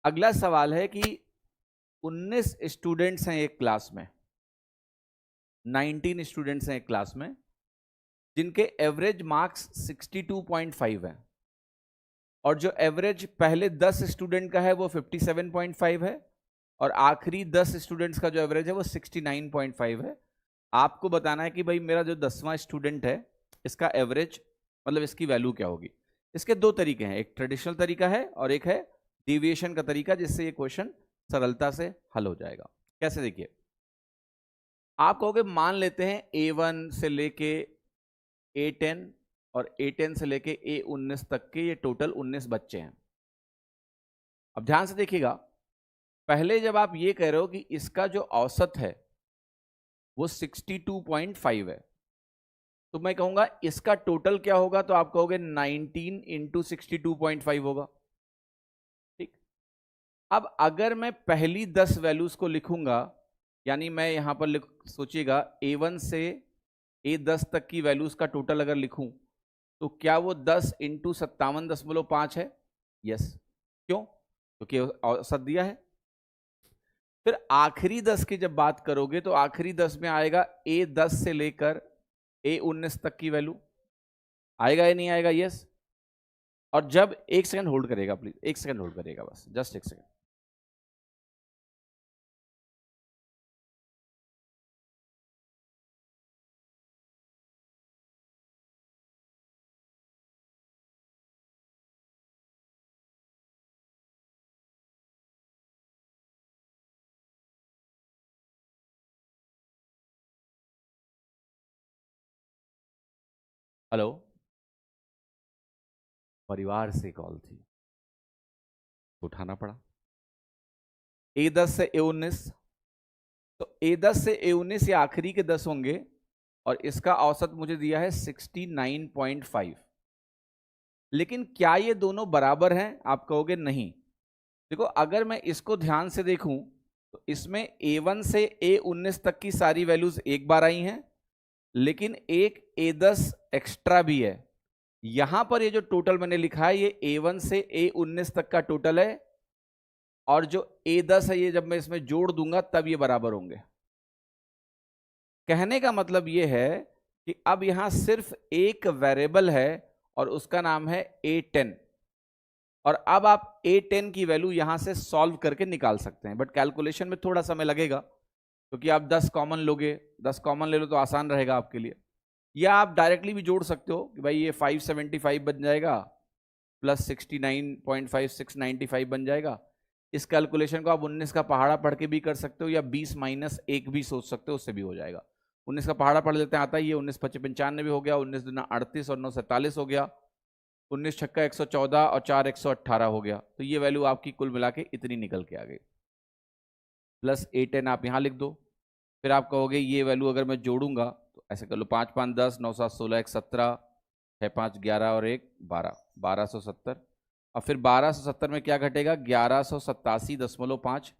अगला सवाल है कि 19 स्टूडेंट्स हैं एक क्लास में, 19 स्टूडेंट्स हैं एक क्लास में, जिनके एवरेज मार्क्स 62.5 है और जो एवरेज पहले 10 स्टूडेंट का है वो 57.5 है और आखिरी 10 स्टूडेंट्स का जो एवरेज है वो 69.5 है। आपको बताना है कि भाई मेरा जो 10वां स्टूडेंट है इसका एवरेज मतलब इसकी वैल्यू क्या होगी। इसके दो तरीके हैं, एक ट्रेडिशनल तरीका है और एक है डेविएशन का तरीका, जिससे ये क्वेश्चन सरलता से हल हो जाएगा। कैसे, देखिए, आप कहोगे मान लेते हैं A1 से लेके A10 और A10 से लेके A19 तक के ये टोटल 19 बच्चे हैं। अब ध्यान से देखिएगा, पहले जब आप ये कह रहे हो कि इसका जो औसत है वो 62.5 है, तो मैं कहूंगा इसका टोटल क्या होगा, तो आप कहोगे 19 इंटू 62.5 होगा। ठीक, अब अगर मैं पहली 10 वैल्यूज को लिखूंगा, यानी मैं यहां पर सोचिएगा A1 से A10 तक की वैल्यूज का टोटल अगर लिखूं तो क्या वो 10 इंटू 57.5 है? यस। क्यों? क्योंकि औसत दिया है। फिर आखिरी 10 की जब बात करोगे तो आखिरी 10 में आएगा A10 से लेकर A19 तक की वैल्यू, आएगा या नहीं आएगा? यस। और जब, एक सेकंड होल्ड करेगा प्लीज, एक सेकंड होल्ड करेगा, बस जस्ट एक सेकंड। हेलो, परिवार से कॉल थी, उठाना पड़ा। A10 से A19, तो A10 से A19 ये आखिरी के 10 होंगे और इसका औसत मुझे दिया है 69.5। लेकिन क्या ये दोनों बराबर हैं? आप कहोगे नहीं। देखो, अगर मैं इसको ध्यान से देखूं तो इसमें A1 से A19 तक की सारी वैल्यूज एक बार आई हैं, लेकिन एक A10 एक्स्ट्रा भी है। यहां पर ये जो टोटल मैंने लिखा है ये A1 से A19 तक का टोटल है और जो A10 है ये जब मैं इसमें जोड़ दूंगा तब ये बराबर होंगे। कहने का मतलब ये है कि अब यहां सिर्फ एक वेरिएबल है और उसका नाम है A10, और अब आप A10 की वैल्यू यहां से सॉल्व करके निकाल सकते हैं, बट कैलकुलेशन में थोड़ा समय लगेगा क्योंकि आप 10 कॉमन लोगे, 10 कॉमन ले लो तो आसान रहेगा आपके लिए। या आप डायरेक्टली भी जोड़ सकते हो कि भाई ये 575 बन जाएगा प्लस 69.5 695 बन जाएगा। इस कैलकुलेशन को आप 19 का पहाड़ा पढ़ के भी कर सकते हो या 20 माइनस 1 भी सोच सकते हो, उससे भी हो जाएगा। 19 का पहाड़ा पढ़ लेते हैं, आता ही है 19 5 95 हो गया, 19 दूना 38 और 9 47 हो गया, 19 छक्का 114 और 4 118 हो गया। तो ये वैल्यू आपकी कुल मिला के इतनी निकल के आ गई। प्लस A10 आप यहाँ लिख दो। फिर आप कहोगे ये वैल्यू अगर मैं जोड़ूंगा तो ऐसे कर लो, 5 5 10 9 7 16 1 17 6 5 11 और 1 12 1270। और फिर 1270 में क्या घटेगा? 1187.5।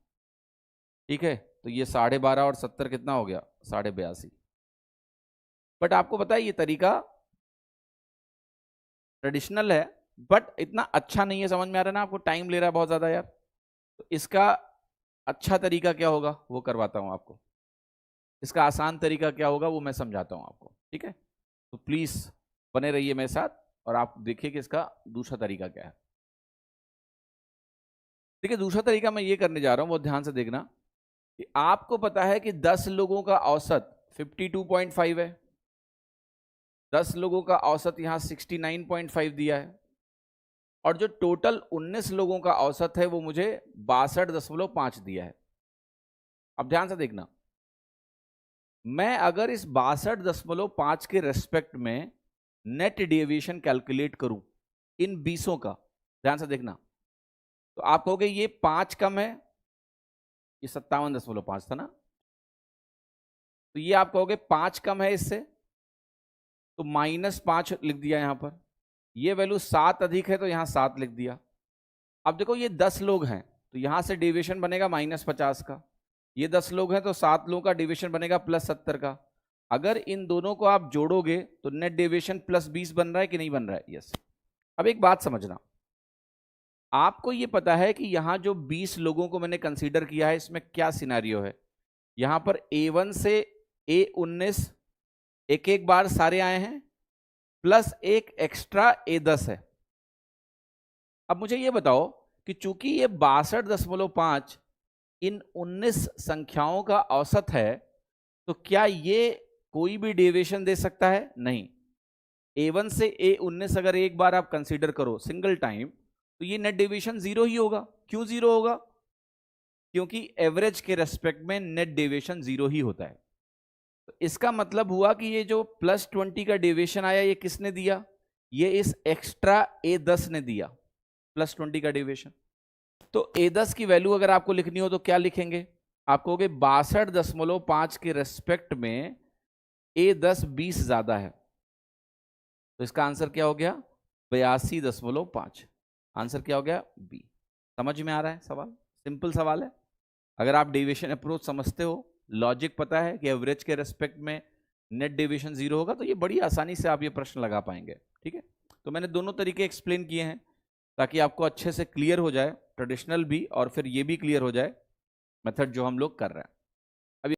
ठीक है, तो ये 12.5 और 70 कितना हो गया? 82.5। बट आपको पता है ये तरीका ट्रेडिशनल है बट इतना अच्छा नहीं है। समझ में आ रहा है ना? आपको टाइम ले रहा है बहुत ज्यादा यार। तो इसका अच्छा तरीका क्या होगा वो करवाता हूं आपको, इसका आसान तरीका क्या होगा वो मैं समझाता हूं आपको। ठीक है, तो प्लीज बने रहिए मेरे साथ और आप देखिए कि इसका दूसरा तरीका क्या है। देखिए, दूसरा तरीका मैं ये करने जा रहा हूं, बहुत ध्यान से देखना कि आपको पता है कि 10 लोगों का औसत 52.5 है, 10 लोगों का औसत यहां 69.5 दिया है और जो टोटल 19 लोगों का औसत है वो मुझे 62.5 दिया है। अब ध्यान से देखना, मैं अगर इस 62.5 के रेस्पेक्ट में नेट डेविएशन कैलकुलेट करूं इन 20 का, ध्यान से देखना, तो आप कहोगे ये 5 कम है, ये 57.5 था ना, तो ये आप कहोगे 5 कम है इससे, तो -5 लिख दिया यहां पर। ये वैल्यू 7 अधिक है तो यहां 7 लिख दिया। अब देखो ये 10 लोग हैं तो यहां से डेविएशन बनेगा -50 का, ये 10 लोग हैं तो 7 लोगों का डेविएशन बनेगा +70 का। अगर इन दोनों को आप जोड़ोगे तो नेट डेविएशन +20 बन रहा है कि नहीं बन रहा है? यस। अब एक बात समझना, आपको ये पता है कि यहां जो 20 लोगों को मैंने कंसीडर किया है, इसमें क्या सिनारियो है। यहां पर A1 से A19 एक एक बार सारे आए हैं, प्लस एक एक्स्ट्रा A10 है। अब मुझे ये बताओ कि चूंकि ये 62.5 इन 19 संख्याओं का औसत है, तो क्या ये कोई भी डेविएशन दे सकता है? नहीं। A1 से A19 अगर एक बार आप कंसीडर करो सिंगल टाइम, तो ये नेट डेविएशन जीरो ही होगा। क्यों जीरो होगा? क्योंकि एवरेज के रेस्पेक्ट में नेट डेविएशन जीरो ही होता है। तो इसका मतलब हुआ कि ये जो +20 का डेविएशन आया, ये किसने दिया? ये इस एक्स्ट्रा A10 ने दिया, +20 का डेविएशन। तो A10 की वैल्यू अगर आपको लिखनी हो तो क्या लिखेंगे? आप कहोगे 62.5 के रेस्पेक्ट में A10 20 ज्यादा है, तो इसका आंसर क्या हो गया? 82.5। आंसर क्या हो गया? बी। समझ में आ रहा है सवाल? सिंपल सवाल है। अगर आप डेविएशन अप्रोच समझते हो, लॉजिक पता है कि एवरेज के रेस्पेक्ट में नेट डेविएशन जीरो होगा, तो ये बड़ी आसानी से आप ये प्रश्न लगा पाएंगे। ठीक है, तो मैंने दोनों तरीके एक्सप्लेन किए हैं ताकि आपको अच्छे से क्लियर हो जाए, ट्रेडिशनल भी और फिर ये भी क्लियर हो जाए मेथड जो हम लोग कर रहे हैं।